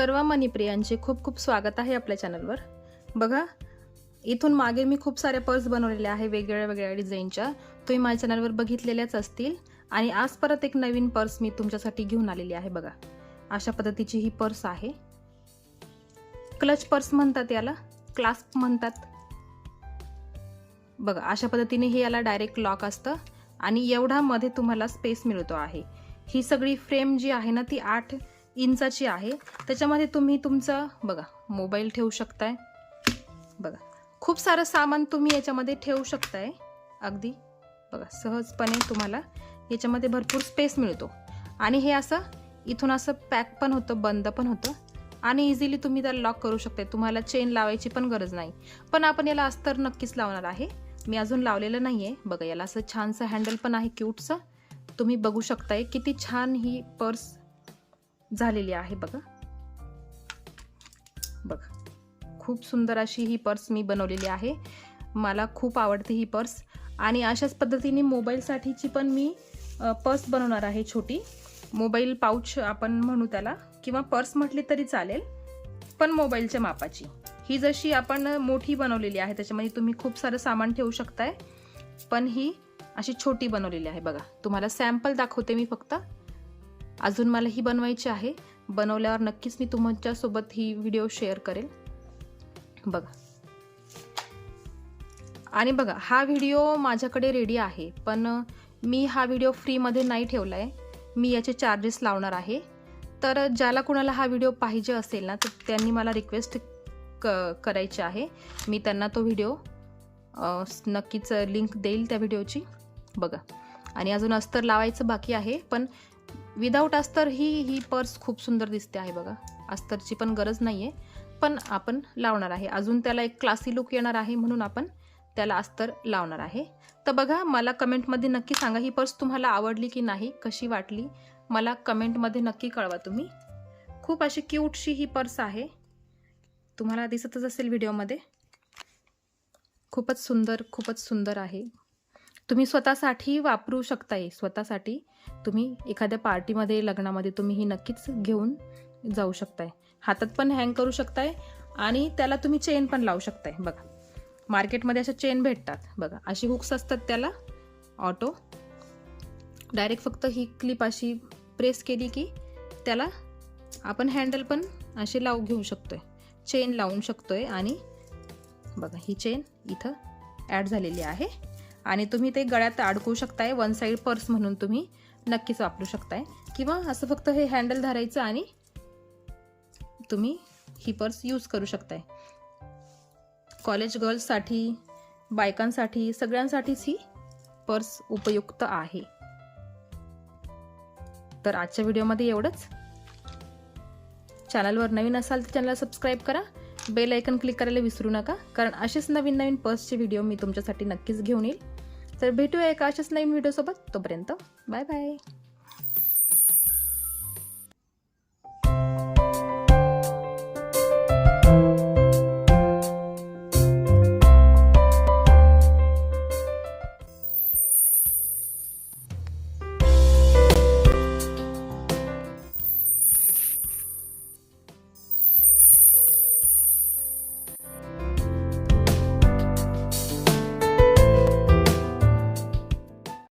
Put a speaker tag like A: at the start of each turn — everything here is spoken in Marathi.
A: सर्व मनीप्रियांचे खूप खूप स्वागत आहे आपल्या चॅनलवर। बघा, इथून मागे मी खूप सारे पर्स बनवलेले आहे वेगवेगळ्या वेगवेगळ्या डिझाईनच्या। तुम्ही माझ्या चॅनलवर बघितलेल्याच असतील आणि आज परत एक नवीन पर्स मी तुमच्यासाठी घेऊन आलेली आहे। बघा, अशा पद्धतीची ही पर्स आहे। क्लच पर्स म्हणतात याला, क्लास्प म्हणतात। बघा, अशा पद्धतीने हे याला डायरेक्ट लॉक असतं आणि एवढा मध्ये तुम्हाला स्पेस मिळतो आहे। ही सगळी फ्रेम जी आहे ना ती 8 इंचाची आहे। त्याच्यामध्ये तुम्ही तुमचा बघा मोबाईल ठेवू शकताय। बघा, खूप सारं सामान तुम्ही याच्यामध्ये ठेवू शकताय। अगदी बघा सहजपणे तुम्हाला याच्यामध्ये भरपूर स्पेस मिळतो आणि हे असं इथून असं पॅक पण होतं, बंद पण होतं आणि इझिली तुम्ही त्याला लॉक करू शकता। तुम्हाला चेन लावायची पण गरज नाही, पण आपण याला अस्तर नक्कीच लावणार आहे। मी अजून लावलेलं नाहीये। बघा, याला असं छानसं हँडल पण आहे क्यूटचं। तुम्ही बघू शकताय किती छान ही पर्स झालेली आहे। बघा बघा, खूप सुंदर अशी ही पर्स मी बनवलेली आहे। मला खूप आवडते ही पर्स आणि अशाच पद्धतीने मोबाईल साठीची पण मी पर्स बनवणार आहे। छोटी मोबाईल पाउच आपण म्हणू त्याला, किंवा पर्स म्हटली तरी चालेल, पण मोबाईलच्या मापाची। ही जशी आपण मोठी बनवलेली आहे त्याच्यामध्ये तुम्ही खूप सारं सामान ठेवू शकताय, पण ही अशी छोटी बनवलेली आहे। बघा, तुम्हाला सॅम्पल दाखवते मी फक्त। अजून मला ही बनवायची आहे। बनवल्यावर नक्कीच मी तुमच्या सोबत ही व्हिडिओ शेअर करेल। बघा, आणि बघा हा व्हिडिओ माझ्याकडे रेडी आहे, पण मी हा व्हिडिओ फ्री मध्ये नाही ठेवलाय। मी याचे चार्जेस लावणार आहे। तर ज्याला कुणाला हा व्हिडिओ पाहिजे असेल ना, तर त्यांनी मला रिक्वेस्ट करायची आहे। मी त्यांना तो व्हिडिओ नक्कीच लिंक देईल त्या व्हिडिओची। बघा, आणि अजून अस्तर लावायचं बाकी आहे, पण विदाऊट अस्तर ही पर्स खूप सुंदर दिसते आहे। बघा, अस्तरची पण गरज नाहीये, पण आपण लावणार आहे। अजून त्याला एक क्लासी लुक येणार आहे, म्हणून आपण त्याला अस्तर लावणार आहे। तर बघा, मला कमेंटमध्ये नक्की सांगा ही पर्स तुम्हाला आवडली की नाही, कशी वाटली मला कमेंटमध्ये नक्की कळवा तुम्ही। खूप अशी क्यूटशी ही पर्स आहे, तुम्हाला दिसतच असेल व्हिडिओमध्ये। खूपच सुंदर आहे। तुम्ही स्वतःसाठी वापरू शकताय। स्वतःसाठी तुम्ही एखाद्या पार्टीमध्ये, लग्नामध्ये तुम्ही ही नक्कीच घेऊन जाऊ शकताय। हातात पण हँग करू शकताय आणि त्याला तुम्ही चेन पण लावू शकताय। बघा, मार्केटमध्ये अशा चेन भेटतात। बघा, अशी हुक्स असतात त्याला ऑटो। डायरेक्ट फक्त ही क्लिप अशी प्रेस केली की त्याला आपण हँडल पण असे घेऊ शकतोय, चेन लावून शकतोय। आणि बघा, ही चेन इथं ॲड झालेली आहे आणि तुम्ही ते गळ्यात अडकवू शकताय। वन साइड पर्स म्हणून तुम्ही नक्कीच वापरू शकताय, किंवा असं फक्त हे हँडल धरायचं आणि तुम्ही ही पर्स यूज करू शकताय। कॉलेज गर्ल्ससाठी, बायकांसाठी, सगळ्यांसाठीच ही पर्स उपयुक्त आहे। तर आजच्या व्हिडिओमध्ये एवढंच। चॅनलवर नवीन असाल तर चॅनलला सबस्क्राईब करा, बेल आयकन क्लिक करायला विसरू नका, कारण असेच नवीन पर्सचे व्हिडिओ मी तुमच्यासाठी नक्कीच घेऊन येईल। तर भेटूया एका अशाच नवीन व्हिडिओ सोबत। तोपर्यंत बाय बाय।